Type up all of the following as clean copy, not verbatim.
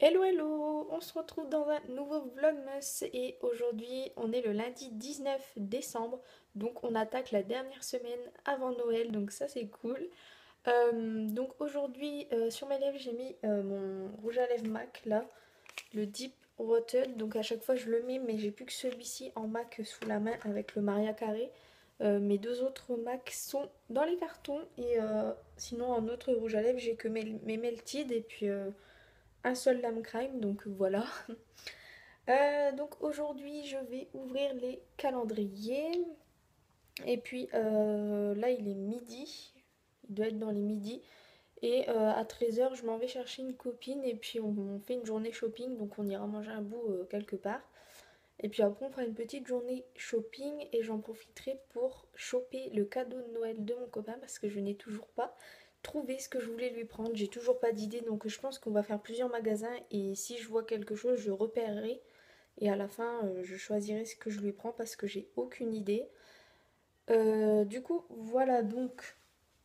Hello hello, on se retrouve dans un nouveau vlogmas et aujourd'hui on est le lundi 19 décembre, donc on attaque la dernière semaine avant Noël, donc ça c'est cool. Donc aujourd'hui sur mes lèvres j'ai mis mon rouge à lèvres MAC là, le Deep Rooted, donc à chaque fois je le mets mais j'ai plus que celui-ci en MAC sous la main avec le Maria Carré. Mes deux autres MAC sont dans les cartons et sinon en autre rouge à lèvres j'ai que mes Melted et puis un seul lame crime, donc voilà. Donc aujourd'hui, je vais ouvrir les calendriers. Et puis là, il est midi. Il doit être dans les midis. Et à 13h, je m'en vais chercher une copine. Et puis on fait une journée shopping. Donc on ira manger un bout quelque part. Et puis après, on fera une petite journée shopping. Et j'en profiterai pour choper le cadeau de Noël de mon copain. Parce que je n'ai toujours pas trouvé ce que je voulais lui prendre. J'ai toujours pas d'idée. Donc je pense qu'on va faire plusieurs magasins. Et si je vois quelque chose, je repérerai. Et à la fin, je choisirai ce que je lui prends parce que j'ai aucune idée. Du coup, voilà donc,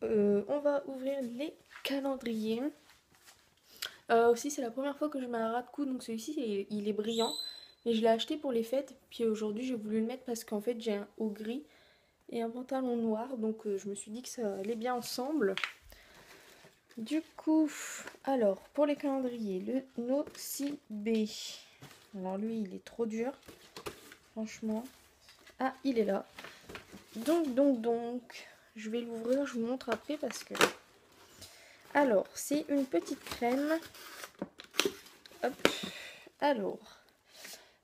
on va ouvrir les calendriers. Aussi, c'est la première fois que je mets un ras de cou, donc celui-ci, il est brillant. Et je l'ai acheté pour les fêtes. Puis aujourd'hui, j'ai voulu le mettre parce qu'en fait, j'ai un haut gris et un pantalon noir. Donc je me suis dit que ça allait bien ensemble. Du coup, alors, pour les calendriers, le Nocibé. Alors lui, il est trop dur, franchement. Ah, il est là. Donc, je vais l'ouvrir, je vous montre après parce que... Alors, c'est une petite crème. Hop. Alors,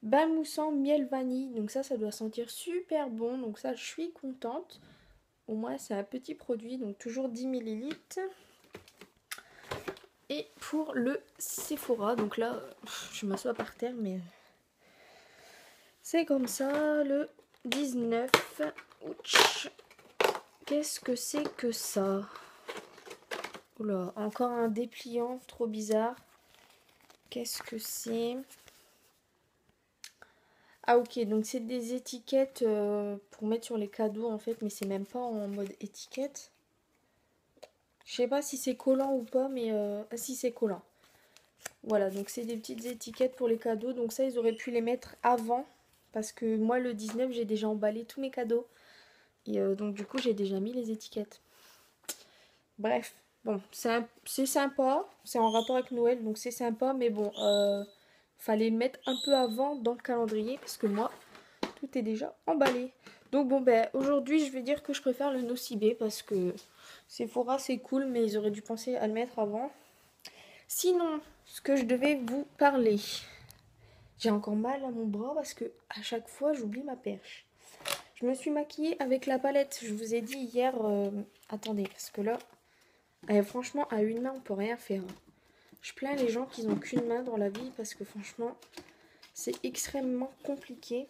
bain moussant miel vanille. Donc ça doit sentir super bon. Donc ça, je suis contente. Au moins, c'est un petit produit. Donc toujours 10 millilitres. Et pour le Sephora, donc là, je m'assois par terre, mais c'est comme ça, le 19. Ouch. Qu'est-ce que c'est que ça? Oula, encore un dépliant, trop bizarre. Qu'est-ce que c'est? Ah ok, donc c'est des étiquettes pour mettre sur les cadeaux en fait, mais c'est même pas en mode étiquette. Je sais pas si c'est collant ou pas, mais ah, si c'est collant. Voilà, donc c'est des petites étiquettes pour les cadeaux. Donc ça, ils auraient pu les mettre avant. Parce que moi, le 19, j'ai déjà emballé tous mes cadeaux. Et donc du coup, j'ai déjà mis les étiquettes. Bref, bon, c'est sympa. C'est en rapport avec Noël, donc c'est sympa. Mais bon, fallait le mettre un peu avant dans le calendrier. Parce que moi, tout est déjà emballé. Donc bon, ben aujourd'hui, je vais dire que je préfère le Nocibé. Parce que Sephora, c'est cool. Mais ils auraient dû penser à le mettre avant. Sinon, ce que je devais vous parler. J'ai encore mal à mon bras parce que à chaque fois, j'oublie ma perche. Je me suis maquillée avec la palette. Je vous ai dit hier... attendez, parce que là... franchement, à une main, on peut rien faire. Je plains les gens qui n'ont qu'une main dans la vie parce que franchement, c'est extrêmement compliqué.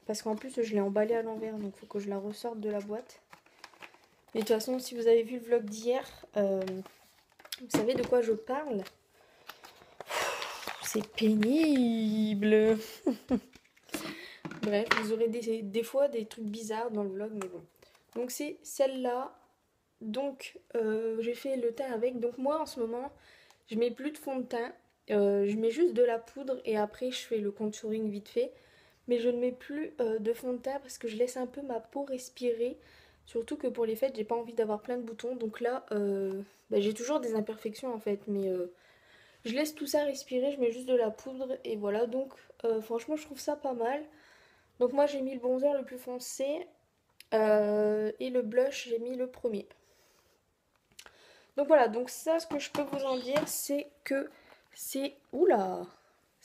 Parce qu'en plus, je l'ai emballée à l'envers, donc il faut que je la ressorte de la boîte. Mais de toute façon, si vous avez vu le vlog d'hier, vous savez de quoi je parle. C'est pénible. Bref, vous aurez des fois des trucs bizarres dans le vlog, mais bon. Donc c'est celle-là. Donc j'ai fait le teint avec. Donc moi en ce moment, je mets plus de fond de teint. Je mets juste de la poudre et après je fais le contouring vite fait. Mais je ne mets plus de fond de teint parce que je laisse un peu ma peau respirer. Surtout que pour les fêtes, j'ai pas envie d'avoir plein de boutons. Donc là, j'ai toujours des imperfections en fait. Mais je laisse tout ça respirer. Je mets juste de la poudre et voilà. Donc franchement, je trouve ça pas mal. Donc moi, j'ai mis le bronzer le plus foncé. Et le blush, j'ai mis le premier. Donc voilà, donc ça, ce que je peux vous en dire, c'est que c'est... Oula!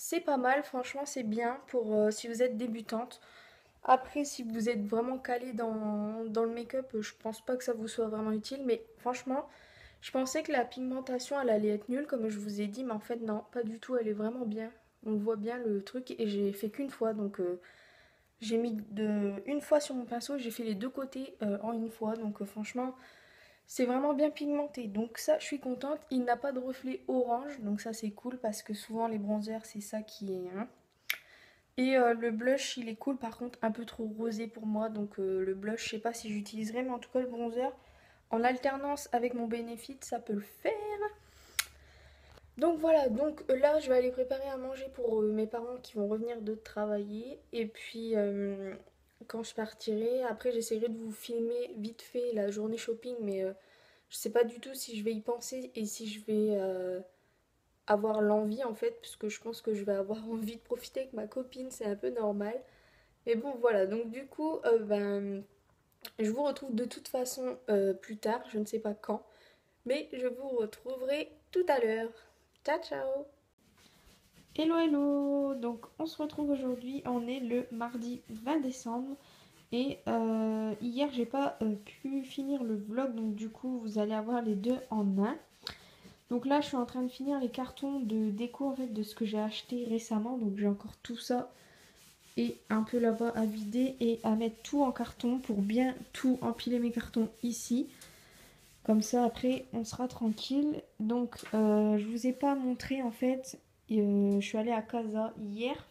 C'est pas mal, franchement, c'est bien pour si vous êtes débutante. Après, si vous êtes vraiment calé dans le make-up, je pense pas que ça vous soit vraiment utile. Mais franchement, je pensais que la pigmentation, elle allait être nulle, comme je vous ai dit. Mais en fait, non, pas du tout, elle est vraiment bien. On voit bien le truc et j'ai fait qu'une fois. Donc, j'ai mis une fois sur mon pinceau, j'ai fait les deux côtés en une fois. Donc, franchement... C'est vraiment bien pigmenté, donc ça je suis contente. Il n'a pas de reflet orange, donc ça c'est cool parce que souvent les bronzers c'est ça qui est... Hein. Et le blush il est cool, par contre un peu trop rosé pour moi, donc le blush je sais pas si j'utiliserai, mais en tout cas le bronzer en alternance avec mon Benefit ça peut le faire. Donc voilà, donc là je vais aller préparer à manger pour mes parents qui vont revenir de travailler. Et puis quand je partirai, après j'essaierai de vous filmer vite fait la journée shopping, mais je sais pas du tout si je vais y penser et si je vais avoir l'envie en fait, parce que je pense que je vais avoir envie de profiter avec ma copine, c'est un peu normal. Mais bon voilà, donc du coup, je vous retrouve de toute façon plus tard, je ne sais pas quand, mais je vous retrouverai tout à l'heure. Ciao ciao! Hello hello! Donc on se retrouve aujourd'hui, on est le mardi 20 décembre et hier j'ai pas pu finir le vlog, donc du coup vous allez avoir les deux en un. Donc là je suis en train de finir les cartons de déco en fait de ce que j'ai acheté récemment, donc j'ai encore tout ça et un peu là-bas à vider et à mettre tout en carton pour bien tout empiler mes cartons ici. Comme ça après on sera tranquille. Donc je vous ai pas montré en fait, je suis allée à Casa hier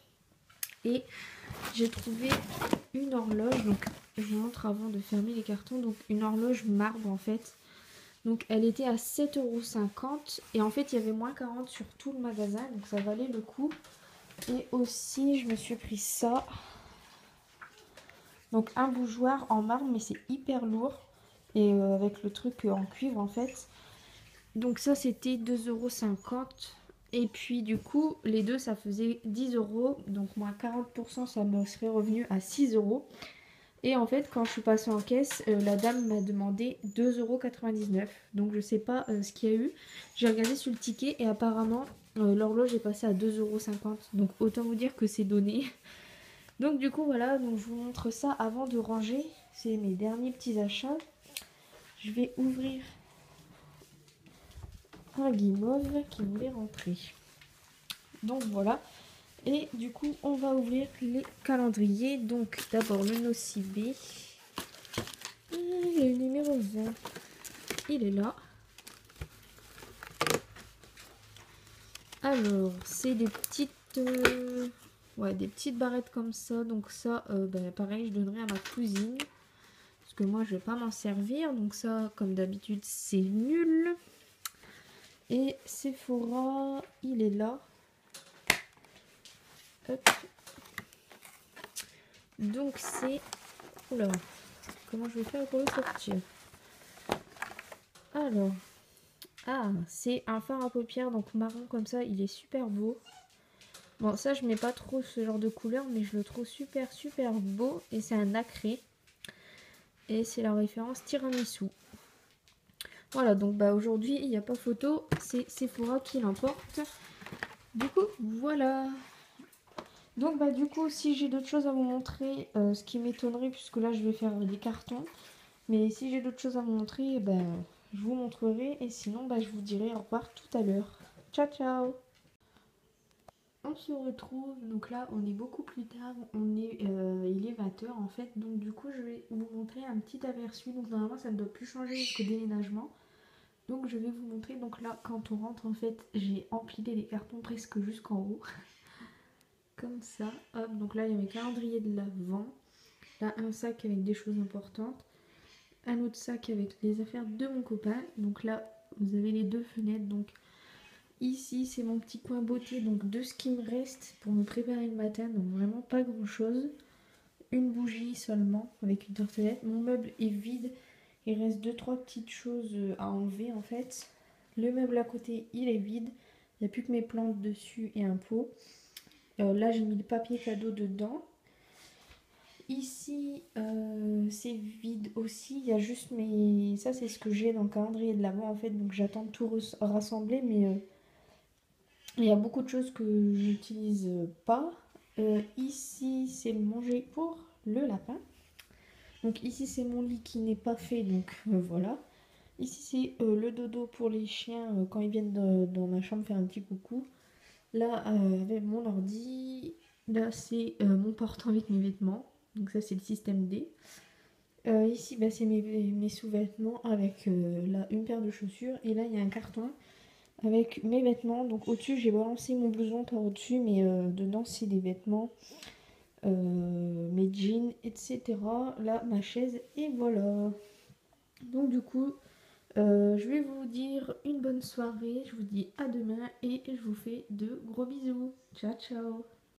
et j'ai trouvé une horloge. Donc je vous montre avant de fermer les cartons. Donc une horloge marbre en fait. Donc elle était à 7,50 € et en fait il y avait moins 40 sur tout le magasin, donc ça valait le coup. Et aussi je me suis pris ça. Donc un bougeoir en marbre mais c'est hyper lourd. Et avec le truc en cuivre en fait. Donc ça c'était 2,50 €. Et puis du coup les deux ça faisait 10 €. Donc moins 40% ça me serait revenu à 6 €. Et en fait quand je suis passée en caisse, la dame m'a demandé 2,99 €. Donc je sais pas ce qu'il y a eu. J'ai regardé sur le ticket et apparemment l'horloge est passée à 2,50 €. Donc autant vous dire que c'est donné. Donc du coup voilà, donc je vous montre ça avant de ranger. C'est mes derniers petits achats. Je vais ouvrir un guimauve qui voulait rentrer. Donc voilà. Et du coup, on va ouvrir les calendriers. Donc d'abord le Nocibé. Le numéro 20. Il est là. Alors, c'est des petites... ouais, des petites barrettes comme ça. Donc ça, pareil, je donnerai à ma cousine. Parce que moi, je vais pas m'en servir. Donc ça, comme d'habitude, c'est nul. Et Sephora, il est là. Hop. Donc c'est... Oula, comment je vais faire pour le sortir? Alors, c'est un fard à paupières, donc marron comme ça, il est super beau. Bon, ça je mets pas trop ce genre de couleur, mais je le trouve super super beau. Et c'est un nacré. Et c'est la référence tiramisu. Voilà, donc aujourd'hui il n'y a pas photo, c'est Sephora qui l'emporte. Du coup, voilà. Donc du coup, si j'ai d'autres choses à vous montrer, ce qui m'étonnerait, puisque là je vais faire des cartons. Mais si j'ai d'autres choses à vous montrer, je vous montrerai. Et sinon, je vous dirai au revoir tout à l'heure. Ciao, ciao! On se retrouve, donc là on est beaucoup plus tard, il est 20 h en fait. Donc du coup je vais vous montrer un petit aperçu. Donc normalement ça ne doit plus changer jusqu'au déménagement. Donc je vais vous montrer, donc là quand on rentre en fait, j'ai empilé les cartons presque jusqu'en haut. Comme ça, hop, donc là il y a mes calendriers de l'Avent. Là un sac avec des choses importantes. Un autre sac avec les affaires de mon copain. Donc là, vous avez les deux fenêtres. Donc ici, c'est mon petit coin beauté. Donc de ce qui me reste pour me préparer le matin. Donc vraiment pas grand chose. Une bougie seulement avec une tartelette. Mon meuble est vide. Il reste 2-3 petites choses à enlever en fait. Le meuble à côté, il est vide. Il n'y a plus que mes plantes dessus et un pot. Là, j'ai mis le papier cadeau dedans. Ici, c'est vide aussi. Il y a juste mes... Ça, c'est ce que j'ai dans le calendrier de l'Avent, en fait. Donc, j'attends de tout rassembler. Mais il y a beaucoup de choses que j'utilise pas. Ici, c'est le manger pour le lapin. Donc, ici, c'est mon lit qui n'est pas fait. Donc, voilà. Ici, c'est le dodo pour les chiens quand ils viennent dans ma chambre faire un petit coucou. Là, avec mon ordi. Là, c'est mon portant avec mes vêtements. Donc ça c'est le système D. Ici c'est mes sous-vêtements avec là une paire de chaussures. Et là il y a un carton avec mes vêtements. Donc au-dessus j'ai balancé mon blouson par au-dessus. Mais dedans c'est des vêtements, mes jeans, etc. Là ma chaise et voilà. Donc du coup Je vais vous dire une bonne soirée, je vous dis à demain et je vous fais de gros bisous. Ciao ciao.